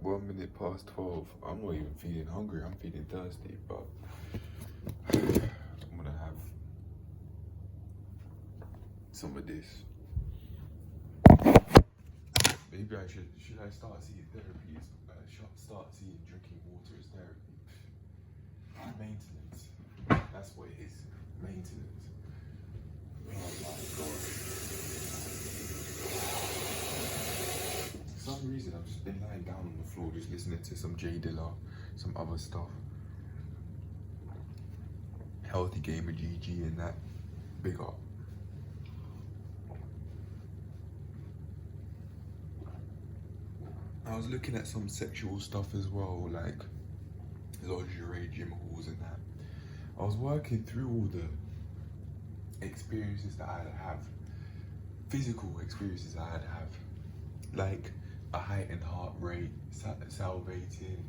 1 minute past 12. I'm not even feeling hungry, I'm feeling thirsty, but I'm gonna have some of this. Maybe should I start seeing therapy? Start seeing drinking water as therapy. Maintenance. That's what it is. Maintenance. Oh my god. For some reason I've just been lying down on the floor just listening to some J Dilla, some other stuff. Healthy Gamer GG and that. Big up. I was looking at some sexual stuff as well, like lingerie, gym halls and that. I was working through all the experiences that I'd have, physical experiences I'd have, like a heightened heart rate, salivating,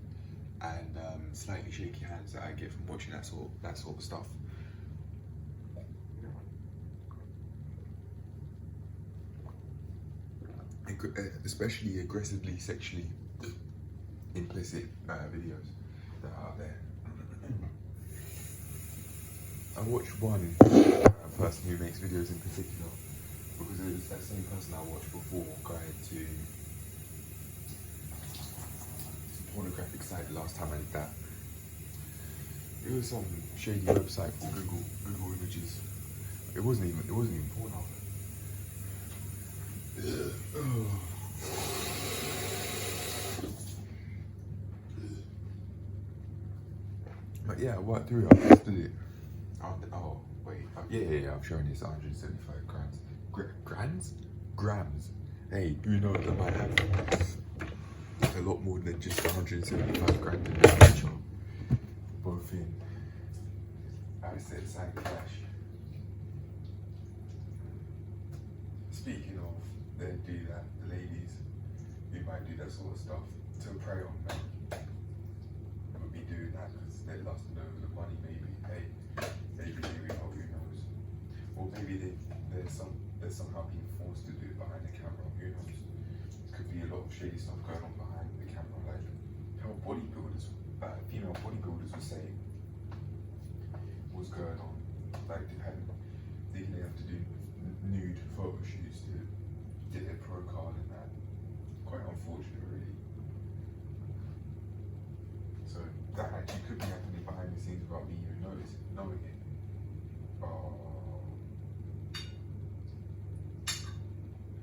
and slightly shaky hands that I get from watching that sort of stuff. Especially aggressively sexually implicit videos that are out there. I watched one person who makes videos in particular because it was that same person I watched before going to pornographic site the last time I did that. It was some shady website called Google Images. It wasn't even Pornhub. But yeah, I worked through it. I posted it. Oh wait, yeah. I'm showing this 175 grams. Hey, you know that might have a lot more than just 175 grams in this picture. Both in assets and cash. Speaking of, they do that, the ladies who might do that sort of stuff to prey on men would be doing that because they're lusting over the money, maybe. Hey, maybe who knows? Or maybe they're somehow being forced to do it behind the camera, who knows? Could be a lot of shady stuff going on behind the camera, like how female bodybuilders were saying what's going on. Like they have to do nude photo shoots to get their pro card and that. Quite unfortunate, really. So that actually could be happening behind the scenes without me even knowing it.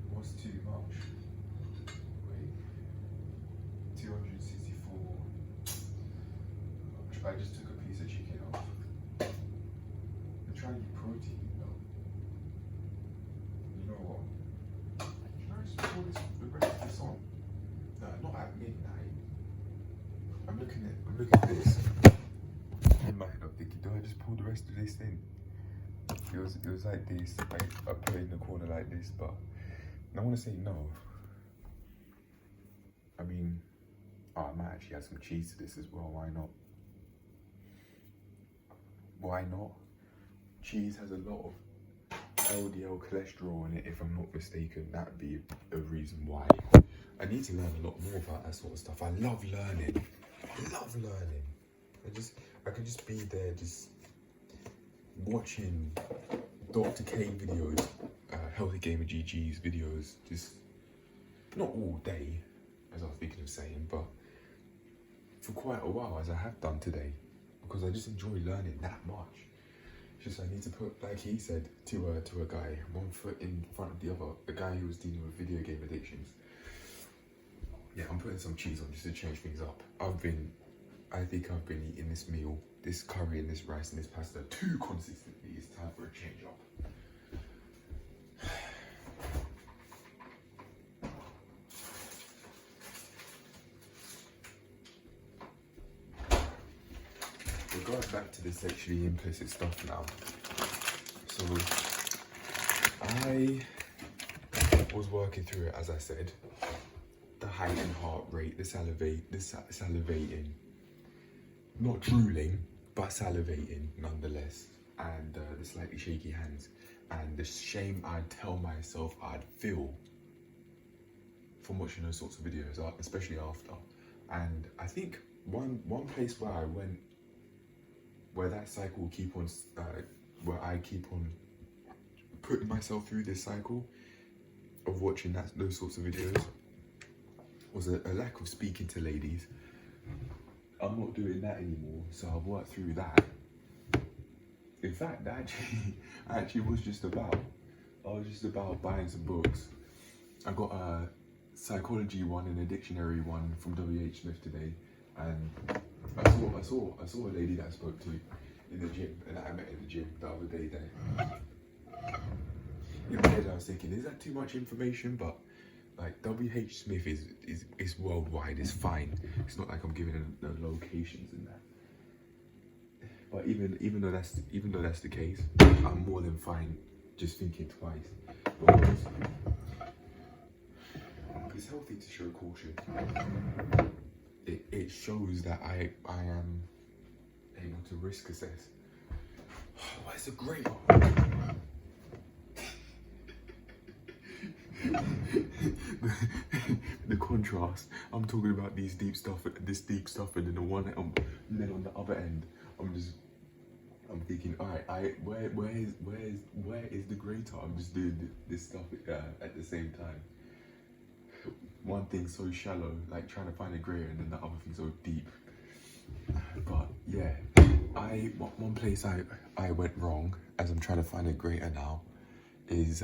What's too much? Wait, 264. I just took a piece of chicken off. I'm trying to eat protein, though. You know what? Should I just pour the rest of this on? No, not at midnight. I'm looking at this in my head. I'm thinking, do I just pour the rest of this in? It was like this. Like I put it in the corner like this, but I want to say no. I mean, I might actually add some cheese to this as well. Why not? Why not? Cheese has a lot of LDL cholesterol in it, if I'm not mistaken. That would be a reason why. I need to learn a lot more about that sort of stuff. I love learning. I can just be there, just watching Dr. K videos, Healthy Gamer GG's videos, just not all day, as I was thinking of saying, but for quite a while, as I have done today, because I just enjoy learning that much. It's just I need to put, like he said to a guy, one foot in front of the other, a guy who was dealing with video game addictions. Yeah, I'm putting some cheese on just to change things up. I think I've been eating this meal, this curry and this rice and this pasta too consistently. It's time for a change up. We're going back to the sexually implicit stuff now. So I was working through it, as I said. The heightened heart rate, the salivating, not drooling, but salivating nonetheless, and the slightly shaky hands, and the shame I'd tell myself I'd feel from watching those sorts of videos, especially after, And I think one place where I went, where that cycle keep on, where I keep on putting myself through this cycle of watching those sorts of videos, was a lack of speaking to ladies. I'm not doing that anymore, so I've worked through that. In fact, I actually was just about buying some books. I got a psychology one and a dictionary one from W.H. Smith today, and I saw a lady that I spoke to in the gym, and I met in the gym the other day there. In my head I was thinking, is that too much information? But like, W.H. Smith is worldwide, it's fine. It's not like I'm giving it the locations in that. But even though that's the case, I'm more than fine just thinking twice, because it's healthy to show caution. It shows that I am able to risk assess. Why is it great? The contrast. I'm talking about this deep stuff, and then then on the other end, I'm thinking, all right, where is the greater? I'm just doing this stuff at the same time. One thing so shallow, like trying to find a greater, and then the other thing so deep. But yeah, one place I went wrong, as I'm trying to find a greater now, is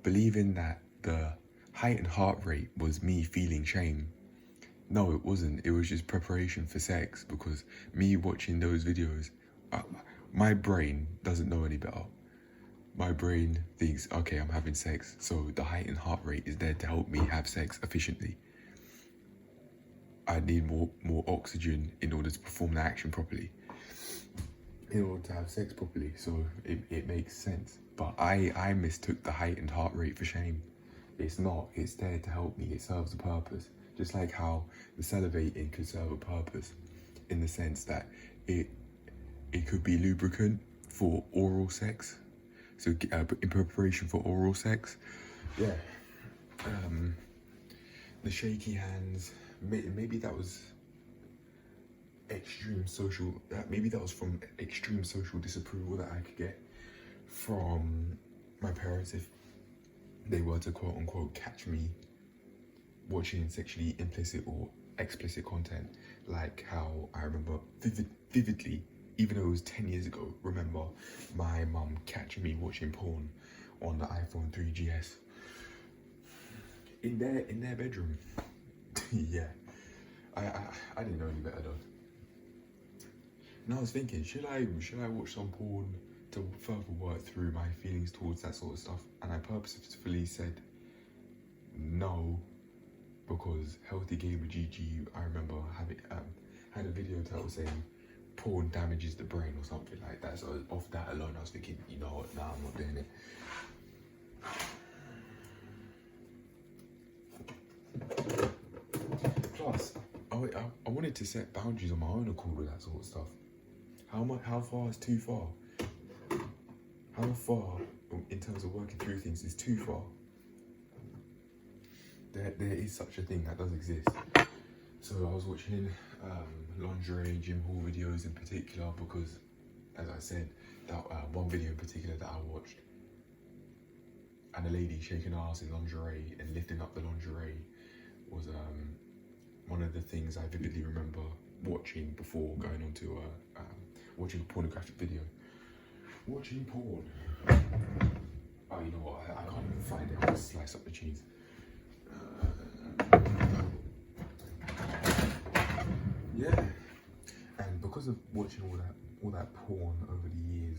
believing that the height and heart rate was me feeling shame. No, it wasn't. It was just preparation for sex, because me watching those videos, my brain doesn't know any better. My brain thinks, okay, I'm having sex, so the height and heart rate is there to help me have sex efficiently. I need more oxygen in order to perform the action properly, in order to have sex properly, so it makes sense. But I mistook the height and heart rate for shame. It's not. It's there to help me. It serves a purpose. Just like how the salivating could serve a purpose, in the sense that it could be lubricant for oral sex. So in preparation for oral sex, yeah. The shaky hands. Maybe that was extreme social. Maybe that was from extreme social disapproval that I could get from my parents if they were to quote unquote catch me watching sexually implicit or explicit content, like how I remember vividly, even though it was 10 years ago, remember my mum catching me watching porn on the iPhone 3GS in their bedroom. Yeah, I didn't know any better though. And I was thinking, should I watch some porn to further work through my feelings towards that sort of stuff? And I purposefully said no, because Healthy Gamer GG, I remember having had a video title saying porn damages the brain or something like that. So off that alone, I was thinking, you know what, nah, I'm not doing it. Plus, I wanted to set boundaries on my own accord with that sort of stuff. How far is too far? How far, in terms of working through things, is too far? There is such a thing that does exist. So I was watching lingerie, gym haul videos in particular, because, as I said, that one video in particular that I watched, and a lady shaking her ass in lingerie and lifting up the lingerie, was one of the things I vividly remember watching before going on to watching a pornographic video. Watching porn. Oh, you know what? I can't even find it. I'll slice up the cheese. Yeah, and because of watching all that porn over the years,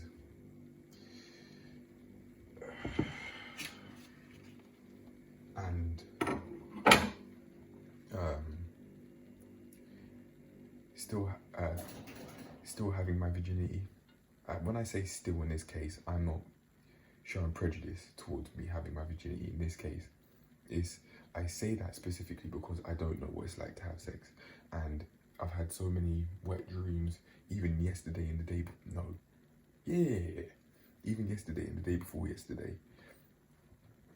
and still having my virginity. When I say still in this case, I'm not showing prejudice towards me having my virginity in this case. I say that specifically because I don't know what it's like to have sex, and I've had so many wet dreams, even yesterday and the day, even yesterday and the day before yesterday.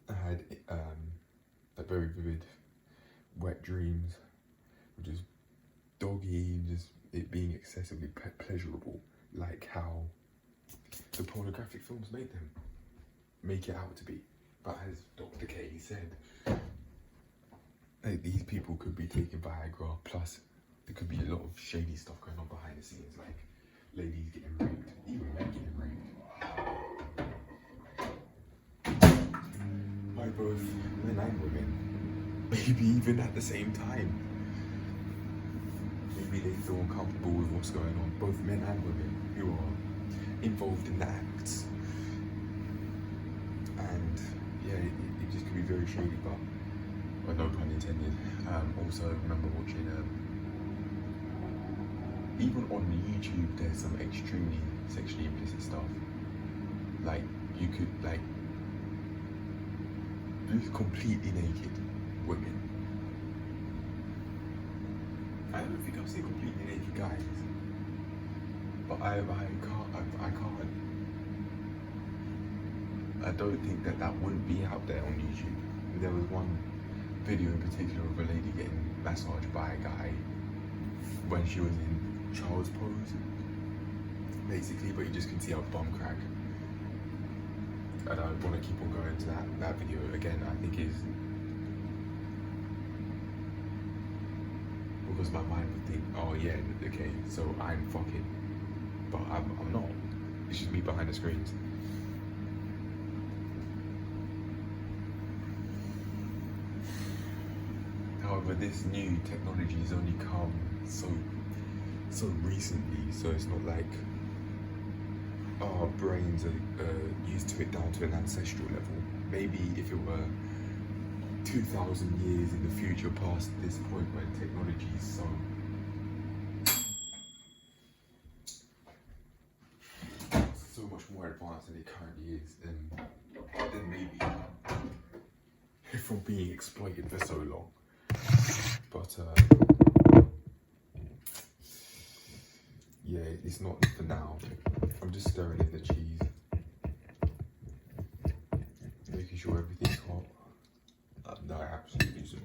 I had very vivid wet dreams just doggy, just it being excessively pleasurable, like how the pornographic films make it out to be. But as Dr. K said, like, these people could be taking Viagra, plus there could be a lot of shady stuff going on behind the scenes, like ladies getting raped, even men getting raped by both men and women, maybe even at the same time. Maybe they feel uncomfortable with what's going on, both men and women who are involved in the acts. And yeah, it just could be very shady, but well, no pun intended. Also, remember watching, even on YouTube, there's some extremely sexually implicit stuff. Like, you could, like, just completely naked women. I don't think I've seen completely naked guys, but I can't. I don't think that wouldn't be out there on YouTube. There was one video in particular of a lady getting massaged by a guy when she was in child's pose, basically, but you just can see her bum crack. And I want to keep on going to that video again. I think is because my mind would think, oh yeah, okay, so I'm fucking, but I'm not. It's just me behind the screens. However, this new technology has only come so recently, so it's not like our brains are used to it down to an ancestral level. Maybe if it were 2,000 years in the future past this point when technology is so much more advanced than it currently is, then maybe from being exploited for so long. But yeah, it's not for now. I'm just stirring in the cheese, making sure everything's hot. No, I absolutely do.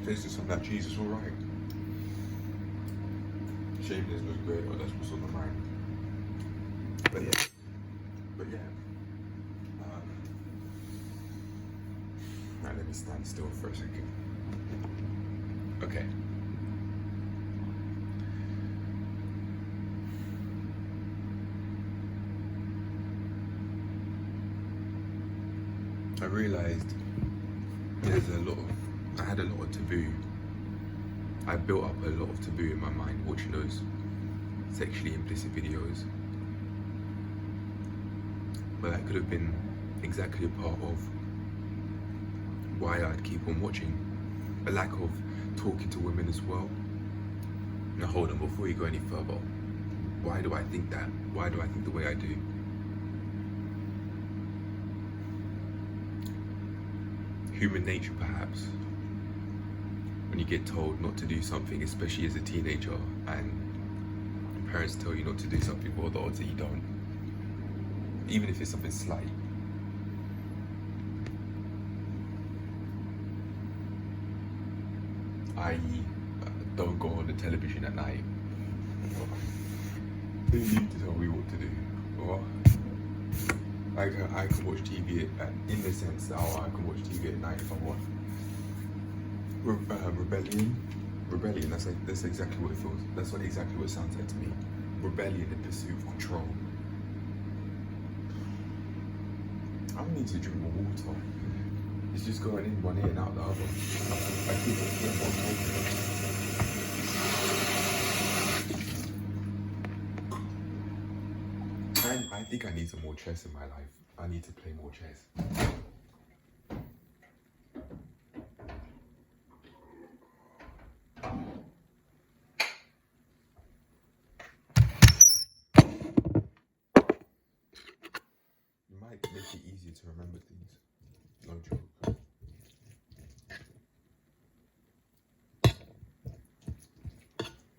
Tasted some of that cheese, it's alright. Shame this looks great, but that's what's on the mind. But yeah. Right, let me stand still for a second. Okay. I realised I had a lot of taboo. I built up a lot of taboo in my mind watching those sexually implicit videos. But that could have been exactly a part of why I'd keep on watching. A lack of talking to women as well. Now hold on, before you go any further, why do I think that? Why do I think the way I do? Human nature, perhaps. When you get told not to do something, especially as a teenager, and your parents tell you not to do something, well, the odds that you don't, even if it's something slight. I.e., don't go on the television at night. They need to tell me what to do. Or I can watch TV in the sense that I can watch TV at night if I want. Rebellion. That's exactly what it feels. That's exactly what it sounds like to me. Rebellion in pursuit of control. I need to drink more water. It's just going in one ear and out the other. I keep on getting what I'm talking about. I think I need some more chess in my life. I need to play more chess. You might make it easier to remember things. No joke.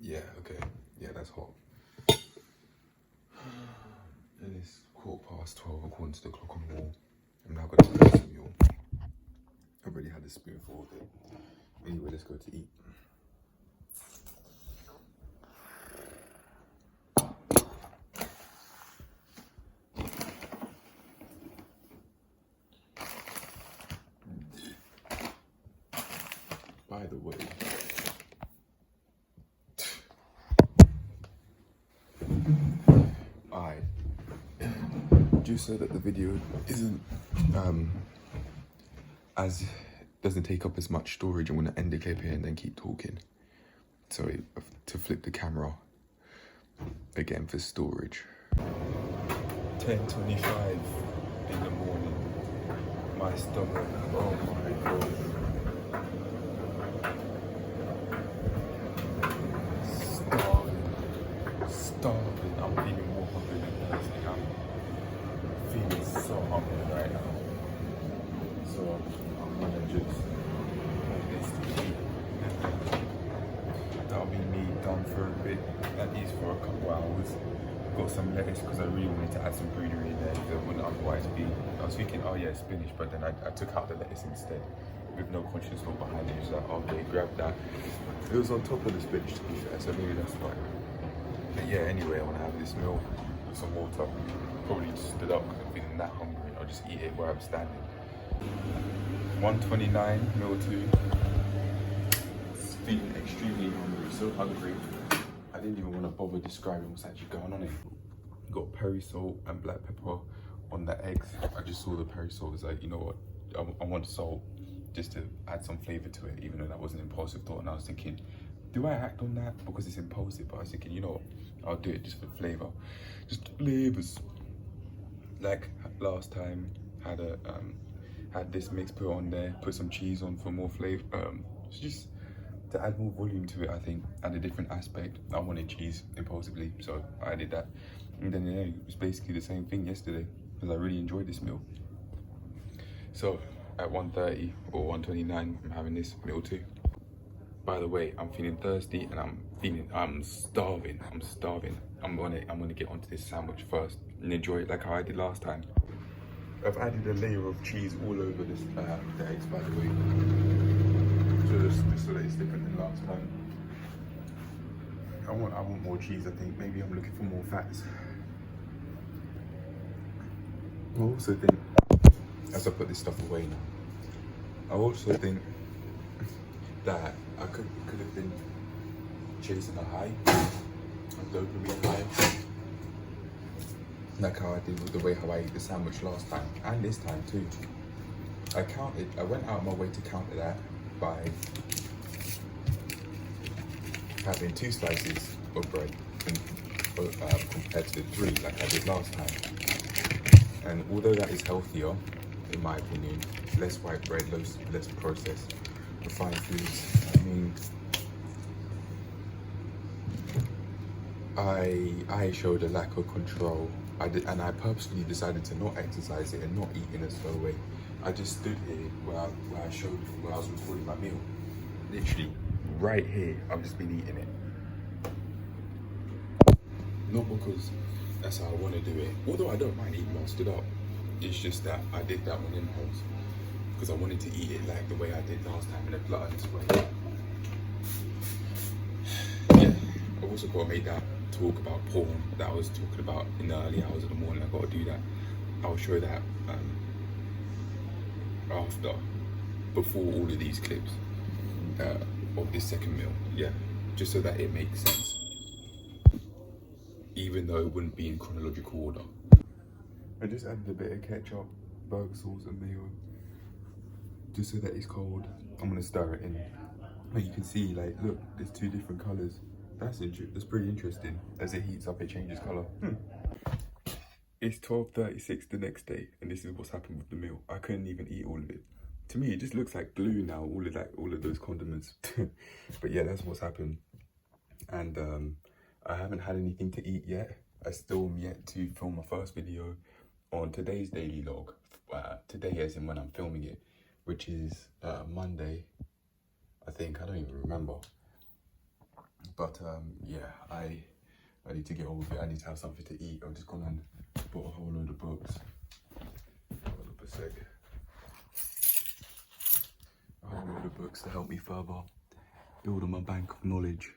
Yeah, okay. Yeah, that's hot. And it's 12:15 according to the clock on the wall. I'm now gonna have this meal. I've already had a spoonful of it. Anyway, let's go to eat. By the way, just so that the video isn't as doesn't take up as much storage, I'm gonna end the clip here and then keep talking. Sorry, to flip the camera again for storage. 10:25 in the morning. My stomach, oh my god. Starving. I'm feeling more hungry than anything. I'm feeling so hungry right now. So I'm gonna just put this to eat. That'll be me done for a bit, at least for a couple hours. Got some lettuce because I really wanted to add some greenery in there. There wouldn't otherwise be. I was thinking, oh yeah, spinach, but then I took out the lettuce instead with no conscious thought behind it. It's like, okay, grab that. It was on top of the spinach to be fair, so maybe that's why. But yeah, anyway, I want to have this meal with some water. Probably just stood up because I'm feeling that hungry. I'll just eat it where I'm standing. 1:29, meal 2. Feeling extremely hungry, so hungry. I didn't even want to bother describing what's actually going on here. Got peri salt and black pepper on the eggs. I just saw the peri salt. It's like, you know what? I want salt just to add some flavor to it, even though that was an impulsive thought. And I was thinking, do I act on that because it's impulsive? But I was thinking, you know what? I'll do it just for flavor, just flavors. Like last time, had this mix put on there, put some cheese on for more flavor. Just to add more volume to it, I think, and a different aspect. I wanted cheese impulsively, so I did that. And then yeah, it was basically the same thing yesterday because I really enjoyed this meal. So at 1:30 or 1:29, I'm having this meal 2. By the way, I'm feeling thirsty and I'm starving. I'm gonna get onto this sandwich first and enjoy it like how I did last time. I've added a layer of cheese all over this the eggs, by the way. Just so that it's different than last time. I want more cheese, I think. Maybe I'm looking for more fats. I also think, as I put this stuff away now, I also think that I could have been chasing a high, a dopamine high, like how I did with the way how I ate the sandwich last time, and this time too. I went out of my way to counter that by having 2 slices of bread compared to the 3 like I did last time. And although that is healthier, in my opinion, less white bread, less processed, refined foods, I mean, I showed a lack of control. And I purposely decided to not exercise it and not eat in a slow way. I just stood here where I was recording my meal. Literally, right here, I've just been eating it. Not because that's how I want to do it, although I don't mind eating while stood up. It's just that I did that on impulse because I wanted to eat it like the way I did last time in a gluttonous way. Yeah, I've also got to make that talk about porn that I was talking about in the early hours of the morning. I've got to do that. I'll show that before all of these clips of this second meal. Yeah, just so that it makes sense, even though it wouldn't be in chronological order. I just added a bit of ketchup, burger sauce and mayo, just so that it's cold. I'm gonna stir it in. And you can see, like, look, there's 2 different colors. That's pretty interesting. As it heats up, it changes color. It's 12:36 the next day, and this is what's happened with the meal. I couldn't even eat all of it. To me, it just looks like glue now, all of those condiments. But yeah, that's what's happened. And I haven't had anything to eat yet. I still am yet to film my first video on today's daily log. Today as in when I'm filming it, which is Monday, I think. I don't even remember. But yeah, I need to get on with it. I need to have something to eat. I've just gone and bought a whole load of books. Hold up a sec. A whole load of books to help me further build on my bank of knowledge.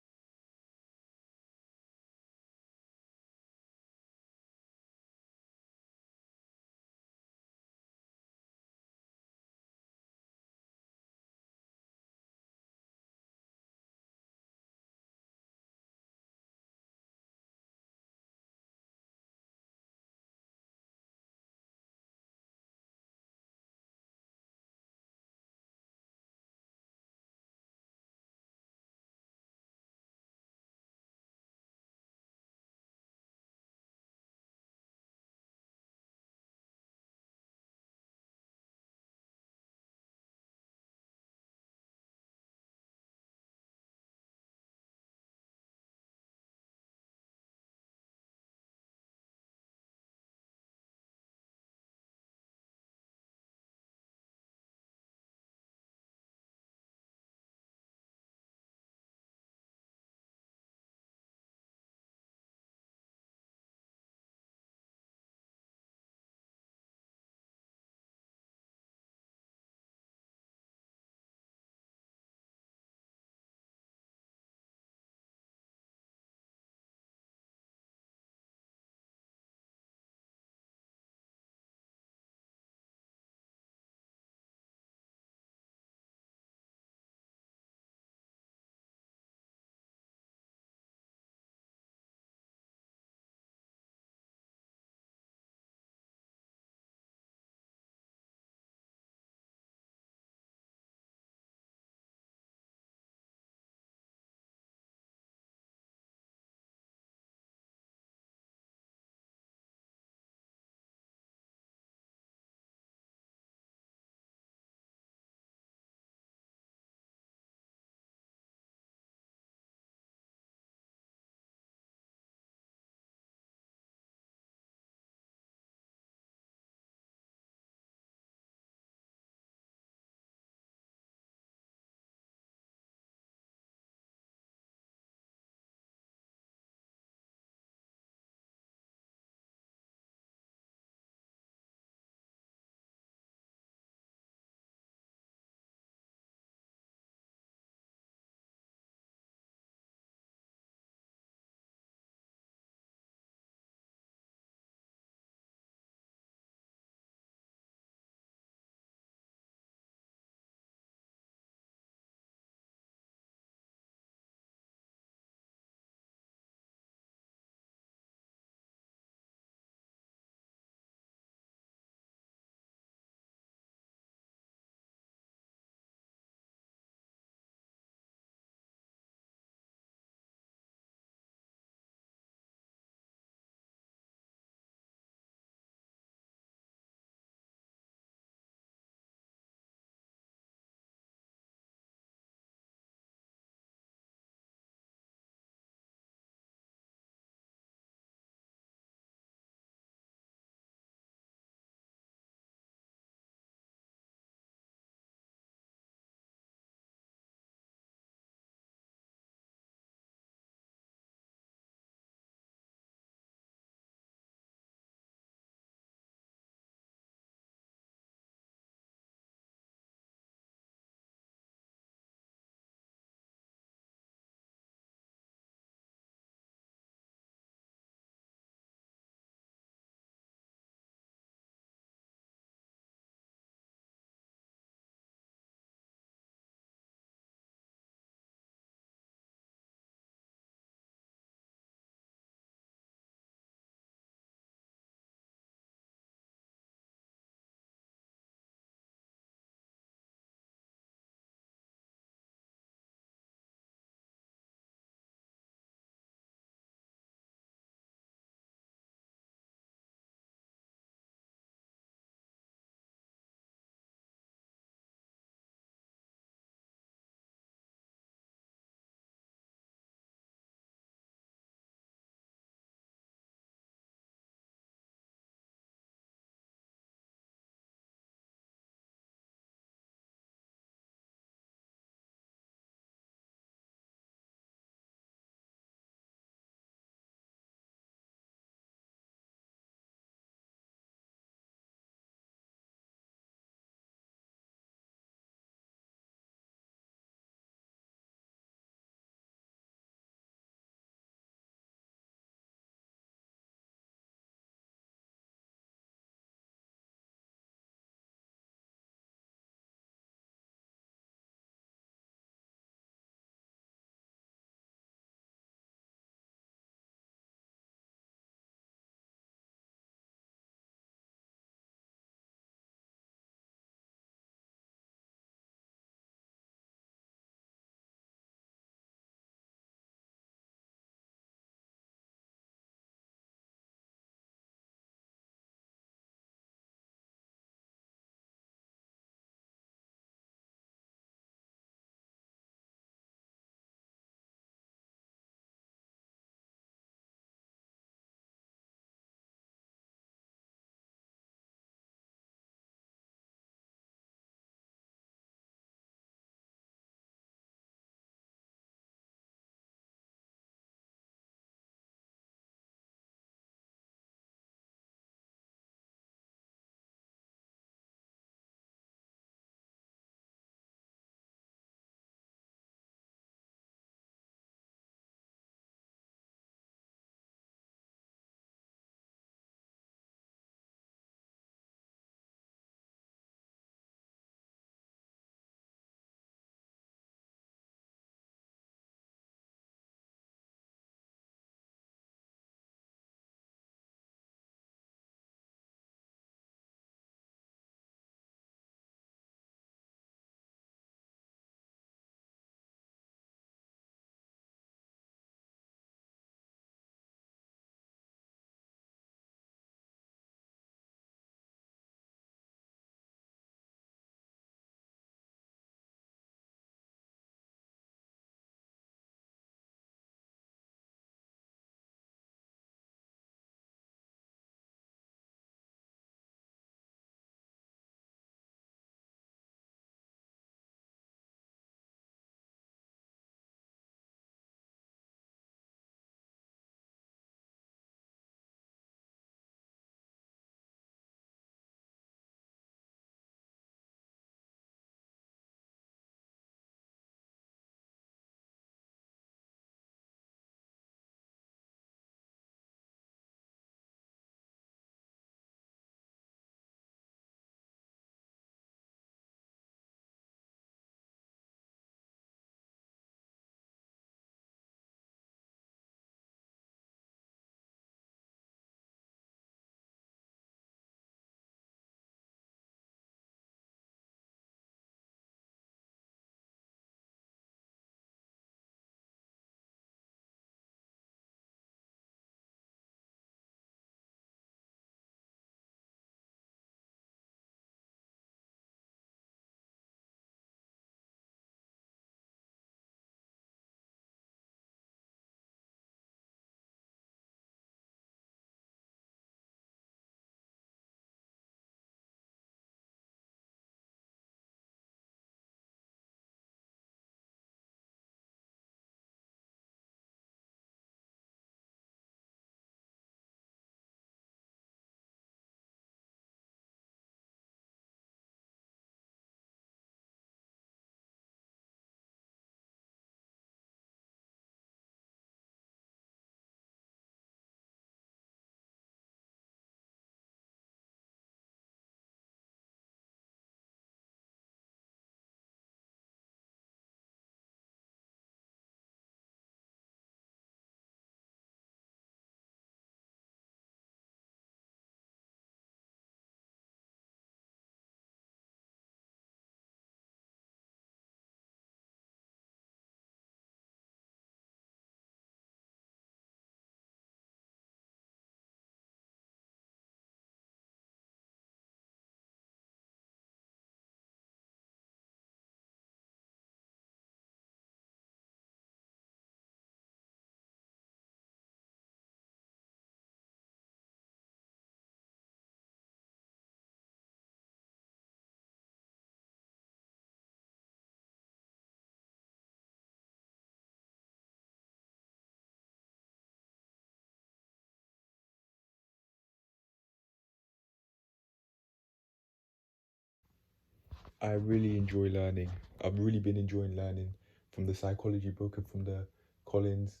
I really enjoy learning. I've really been enjoying learning from the psychology book and from the Collins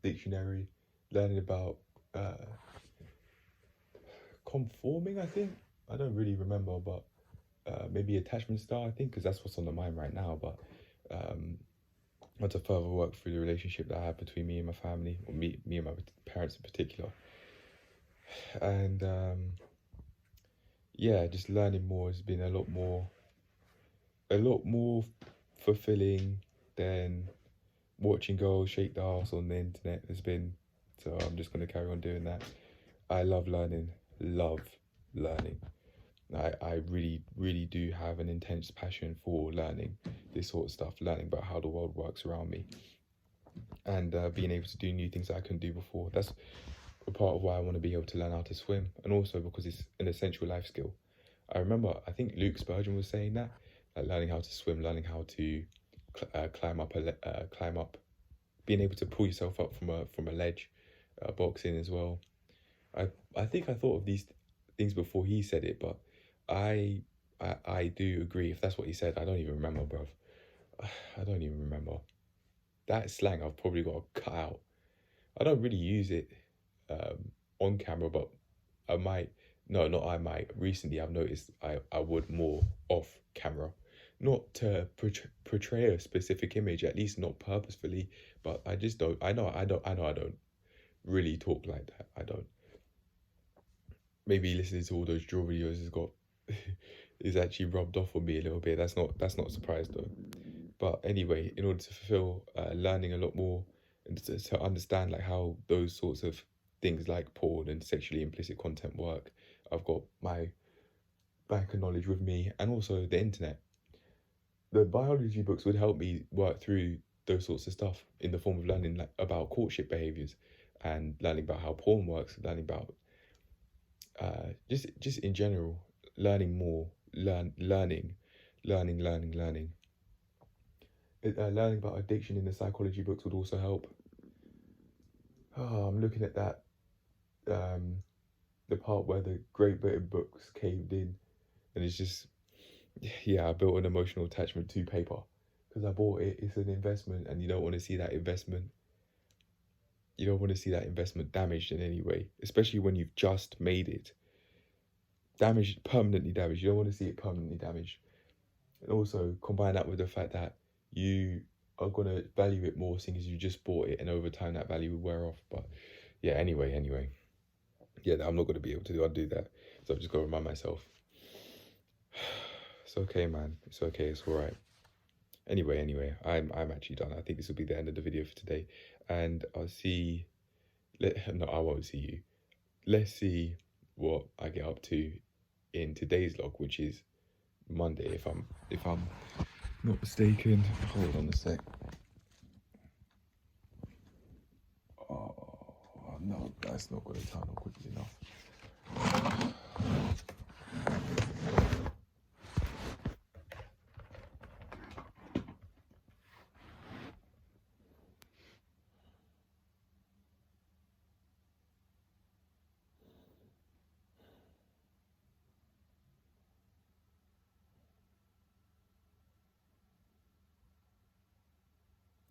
dictionary, learning about conforming, I think. I don't really remember, but maybe attachment style, I think, because that's what's on the mind right now. But um, I want to further work through the relationship that I have between me and my family, or me and my parents in particular. And yeah, just learning more has been a lot more fulfilling than watching girls shake the ass on the internet has been. So I'm just gonna carry on doing that. I love learning, love learning. I really, really do have an intense passion for learning this sort of stuff, learning about how the world works around me, and being able to do new things that I couldn't do before. That's a part of why I want to be able to learn how to swim, and also because it's an essential life skill. I remember, I think Luke Spurgeon was saying that, like learning how to swim, learning how to climb up, being able to pull yourself up from a ledge, boxing as well. I think I thought of these things before he said it, but I I do agree. If that's what he said, I don't even remember, bruv. I don't even remember. That slang I've probably got to cut out. I don't really use it on camera, but I might. No, not I might. Recently, I've noticed I would more off camera, not to portray a specific image, at least not purposefully. But I just don't. I don't really talk like that. I don't. Maybe listening to all those drill videos has got is actually rubbed off on me a little bit. That's not a surprise though. But anyway, in order to fulfill learning a lot more and to understand like how those sorts of things like porn and sexually implicit content work, I've got my bank of knowledge with me and also the internet. The biology books would help me work through those sorts of stuff in the form of learning like about courtship behaviors and learning about how porn works, learning about just in general, learning more, learning. Learning about addiction in the psychology books would also help. Oh, I'm looking at that, the part where the Great Britain books caved in, and it's just, yeah, I built an emotional attachment to paper because I bought it. It's an investment, and you don't want to see that investment. You don't want to see that investment damaged in any way, especially when you've just made it damaged, permanently damaged. You don't want to see it permanently damaged. And also combine that with the fact that you are gonna value it more, seeing as you just bought it, and over time that value will wear off. But yeah, anyway, yeah, I'm not gonna be able to undo that. So I've just got to remind myself. It's okay, man. It's okay. It's all right. Anyway, I'm actually done. I think this will be the end of the video for today, and I'll see. No, I won't see you. Let's see what I get up to in today's log, which is Monday, if I'm not mistaken. Hold on a sec. Oh no, that's not going to turn on quickly enough.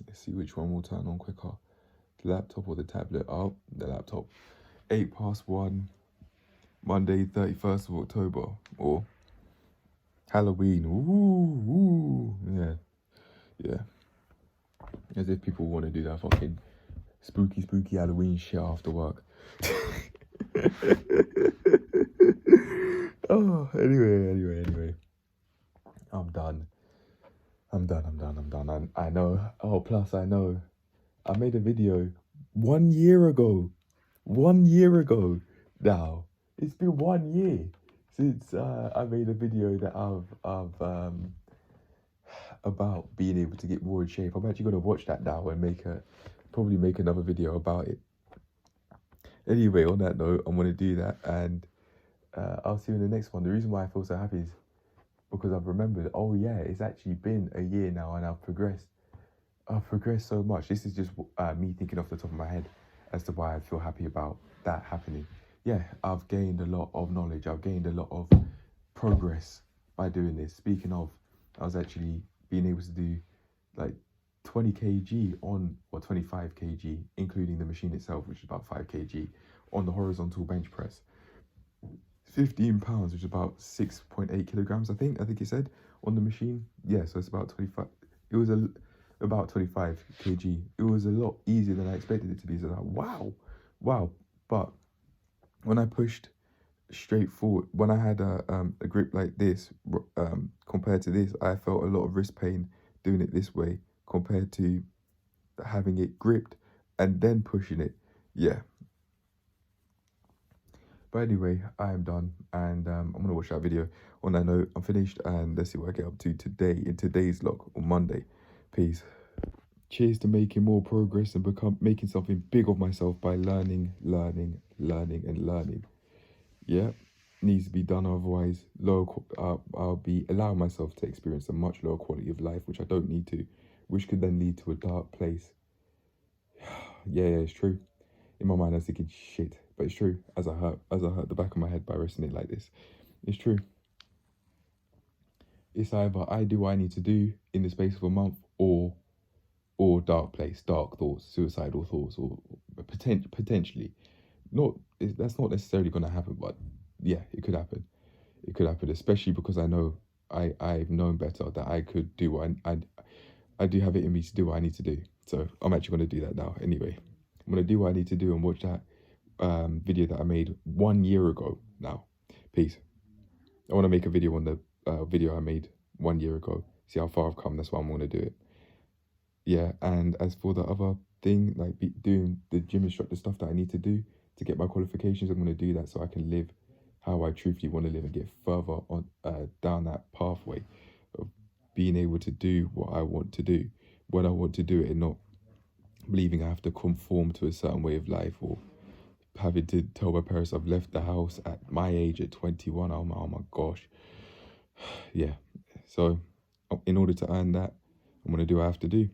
Let's see which one will turn on quicker. The laptop or the tablet? Oh, the laptop. 1:08, Monday, 31st of October, or Halloween. Ooh, yeah. As if people want to do that fucking spooky Halloween shit after work. Oh, anyway. I'm done. I know. Oh, plus I know. I made a video 1 year ago. 1 year ago now. It's been 1 year since I made a video that about being able to get more in shape. I'm actually gonna watch that now and probably make another video about it. Anyway, on that note, I'm gonna do that, and I'll see you in the next one. The reason why I feel so happy is because I've remembered, oh yeah, it's actually been a year now and I've progressed. I've progressed so much. This is just me thinking off the top of my head as to why I feel happy about that happening. Yeah, I've gained a lot of knowledge. I've gained a lot of progress by doing this. Speaking of, I was actually being able to do like 20 kg on, or 25 kg, including the machine itself, which is about 5 kg, on the horizontal bench press. 15 pounds, which is about 6.8 kilograms, I think it said on the machine. Yeah, so it's about 25. It was about 25 kg. It was a lot easier than I expected it to be. So like, wow. But when I pushed straight forward, when I had a grip like this, compared to this, I felt a lot of wrist pain doing it this way compared to having it gripped and then pushing it. Yeah. But anyway, I am done, and I'm gonna watch that video. On that note, I'm finished, and let's see what I get up to today in today's vlog on Monday. Peace. Cheers to making more progress and making something big of myself by learning. Yeah, needs to be done. Otherwise, I'll be allowing myself to experience a much lower quality of life, which I don't need to, which could then lead to a dark place. Yeah, it's true. In my mind, I was thinking shit, but it's true. As I hurt the back of my head by resting it like this, it's true. It's either I do what I need to do in the space of a month, or dark place, dark thoughts, suicidal thoughts, or potentially. That's not necessarily going to happen, but yeah, it could happen. It could happen, especially because I know I've known better, that I could do what I do have it in me to do what I need to do. So I'm actually going to do that now. Anyway, I'm going to do what I need to do and watch that video that I made 1 year ago now. Peace. I want to make a video on the video I made 1 year ago. See how far I've come. That's why I'm going to do it. Yeah, and as for the other thing, like doing the gym instructor stuff that I need to do to get my qualifications, I'm going to do that so I can live how I truthfully want to live and get further on down that pathway of being able to do what I want to do when I want to do it, and not believing I have to conform to a certain way of life, or having to tell my parents I've left the house at my age at 21. Oh my gosh. Yeah. So in order to earn that, I'm going to do what I have to do.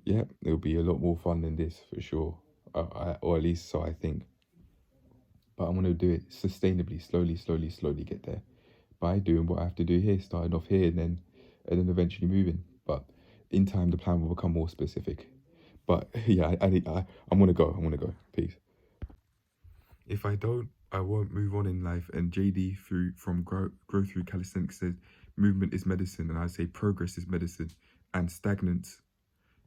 Yeah, it'll be a lot more fun than this for sure, or at least so I think. But I'm going to do it sustainably, slowly get there by doing what I have to do here, starting off here and then eventually moving. But in time, the plan will become more specific. But yeah, I'm going to go. Peace. If I don't, I won't move on in life. And JD from Grow Through Calisthenics says movement is medicine, and I say progress is medicine, and stagnance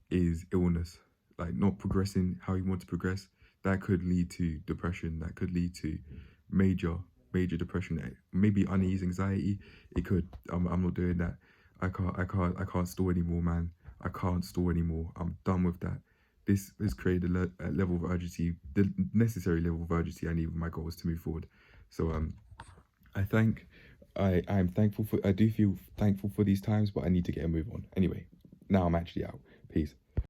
is illness. Like not progressing how you want to progress, that could lead to depression. That could lead to major depression. Maybe unease, anxiety. It could. I'm not doing that. I can't store anymore, man. I can't store anymore. I'm done with that. This has created a level of urgency, the necessary level of urgency I need with my goals to move forward. So I'm thankful for. I do feel thankful for these times, but I need to get a move on. Anyway, now I'm actually out. Peace.